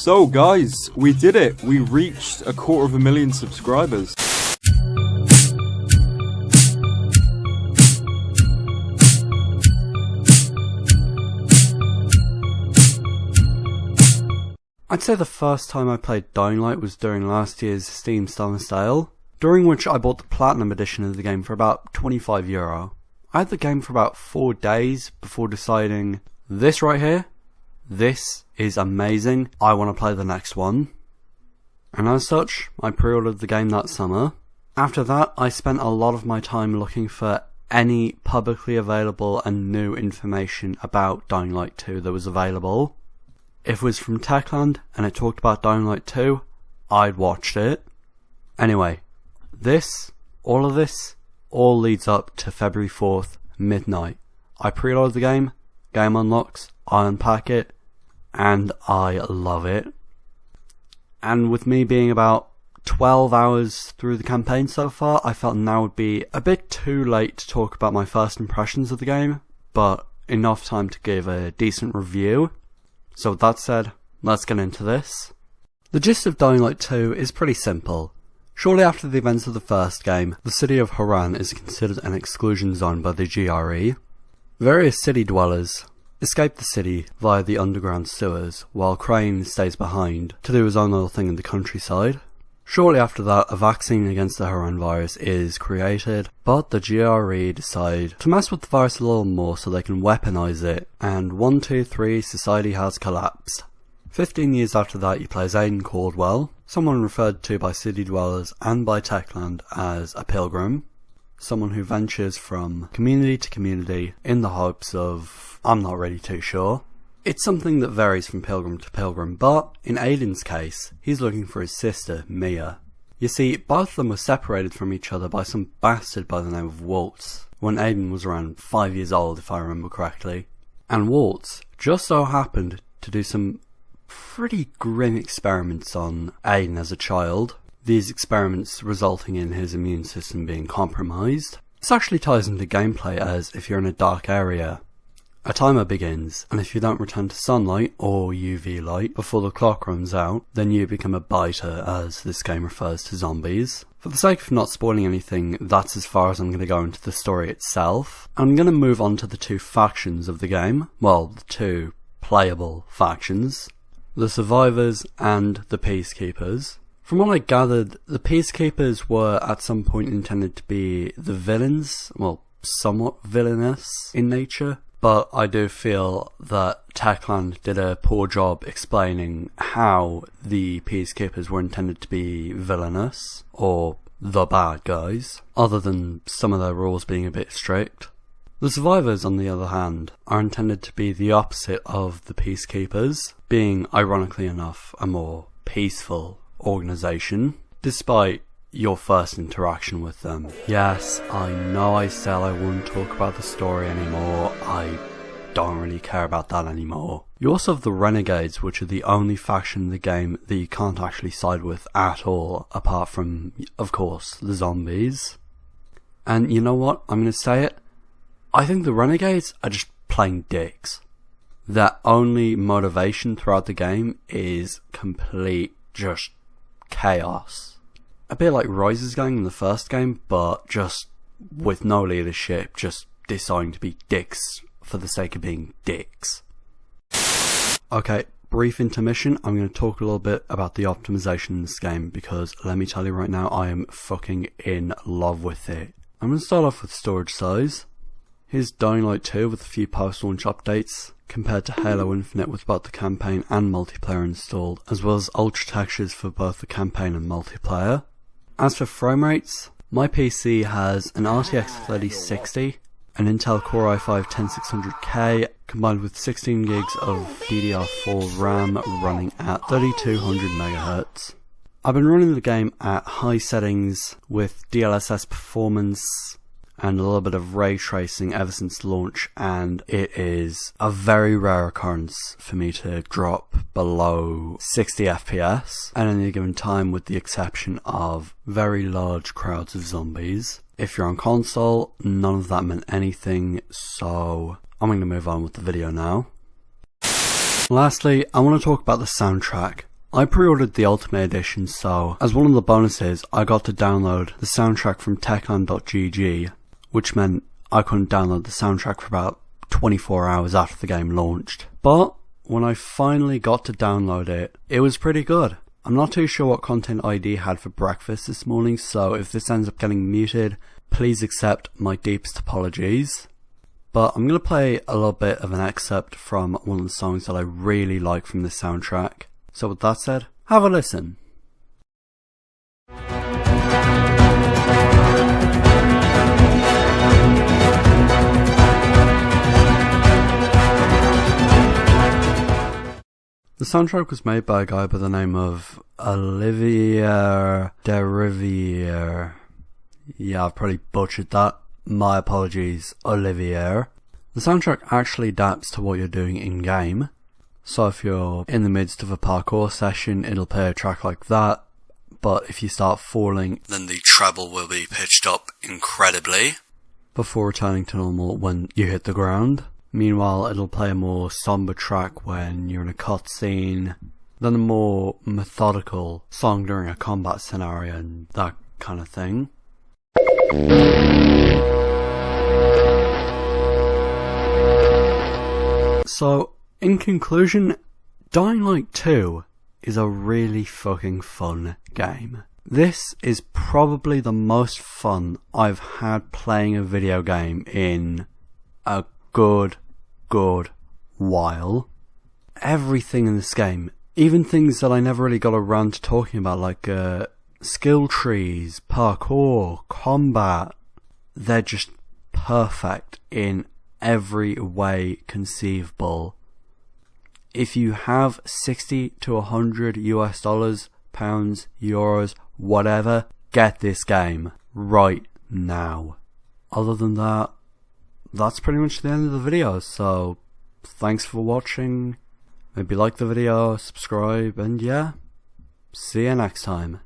So guys, we did it. We reached 250,000 subscribers. I'd say the first time I played Dying Light was during last year's Steam Summer Sale, during which I bought the Platinum Edition of the game for about €25. I had the game for about 4 days before deciding, this right here, this is amazing, I want to play the next one. And as such, I pre-ordered the game that summer. After that, I spent a lot of my time looking for any publicly available and new information about Dying Light 2 that was available. If it was from Techland and it talked about Dying Light 2, I'd watched it. Anyway, all of this leads up to February 4th, midnight. I pre-ordered the game unlocks, I unpack it, and I love it. And with me being about 12 hours through the campaign so far, I felt now would be a bit too late to talk about my first impressions of the game, but enough time to give a decent review. So with that said, let's get into this. The gist of Dying Light 2 is pretty simple. Shortly after the events of the first game, the city of Harran is considered an exclusion zone by the GRE. Various city dwellers escape the city via the underground sewers, while Crane stays behind to do his own little thing in the countryside. Shortly after that, a vaccine against the Harran virus is created, but the GRE decide to mess with the virus a little more so they can weaponize it, and 1, 2, 3, society has collapsed. 15 years after that, you play as Aiden Caldwell, someone referred to by city dwellers and by Techland as a pilgrim, someone who ventures from community to community in the hopes of, I'm not really too sure. It's something that varies from pilgrim to pilgrim, but in Aiden's case, he's looking for his sister, Mia. You see, both of them were separated from each other by some bastard by the name of Waltz, when Aiden was around 5 years old, if I remember correctly. And Waltz just so happened to do some pretty grim experiments on Aiden as a child, these experiments resulting in his immune system being compromised. This actually ties into gameplay, as if you're in a dark area, a timer begins, and if you don't return to sunlight or UV light before the clock runs out, then you become a biter, as this game refers to zombies. For the sake of not spoiling anything, that's as far as I'm going to go into the story itself. I'm going to move on to the two factions of the game, well, the two playable factions, the survivors and the peacekeepers. From what I gathered, the peacekeepers were at some point intended to be the villains, well, somewhat villainous in nature. But I do feel that Techland did a poor job explaining how the peacekeepers were intended to be villainous, or the bad guys, other than some of their rules being a bit strict. The survivors, on the other hand, are intended to be the opposite of the peacekeepers, being, ironically enough, a more peaceful organisation, despite your first interaction with them. Yes, I know I said I wouldn't talk about the story anymore. I don't really care about that anymore. You also have the Renegades, which are the only faction in the game that you can't actually side with at all, apart from, of course, the zombies. And you know what? I'm going to say it. I think the Renegades are just plain dicks. Their only motivation throughout the game is complete just chaos. A bit like Rise's gang in the first game, but just with no leadership, just deciding to be dicks for the sake of being dicks. Okay, brief intermission. I'm going to talk a little bit about the optimization in this game, because let me tell you right now, I am fucking in love with it. I'm going to start off with storage size. Here's Dying Light 2 with a few post-launch updates, compared to Halo Infinite with both the campaign and multiplayer installed, as well as ultra textures for both the campaign and multiplayer. As for frame rates, my PC has an RTX 3060, an Intel Core i5-10600K, combined with 16 gigs of DDR4 RAM running at 3200 MHz. I've been running the game at high settings with DLSS performance and a little bit of ray tracing ever since launch, and it is a very rare occurrence for me to drop below 60 FPS at any given time, with the exception of very large crowds of zombies. If you're on console, none of that meant anything, so I'm going to move on with the video now. Lastly, I want to talk about the soundtrack. I pre-ordered the Ultimate Edition, so as one of the bonuses, I got to download the soundtrack from Tekken.gg, which meant I couldn't download the soundtrack for about 24 hours after the game launched. But when I finally got to download it, it was pretty good. I'm not too sure what Content ID had for breakfast this morning, so if this ends up getting muted, please accept my deepest apologies. But I'm going to play a little bit of an excerpt from one of the songs that I really like from this soundtrack. So with that said, have a listen. The soundtrack was made by a guy by the name of Olivier Derivière. Yeah, I've probably butchered that. My apologies, Olivier. The soundtrack actually adapts to what you're doing in-game. So if you're in the midst of a parkour session, it'll play a track like that. But if you start falling, then the treble will be pitched up incredibly before returning to normal when you hit the ground. Meanwhile, it'll play a more somber track when you're in a cutscene, then a more methodical song during a combat scenario and that kind of thing. So, in conclusion, Dying Light 2 is a really fucking fun game. This is probably the most fun I've had playing a video game in a good while. Everything in this game, even things that I never really got around to talking about, like skill trees, parkour, combat, they're just perfect in every way conceivable. If you have 60 to 100 US dollars, pounds, euros, whatever, get this game right now. Other than that, that's pretty much the end of the video, so thanks for watching. Maybe like the video, subscribe, and yeah, see you next time.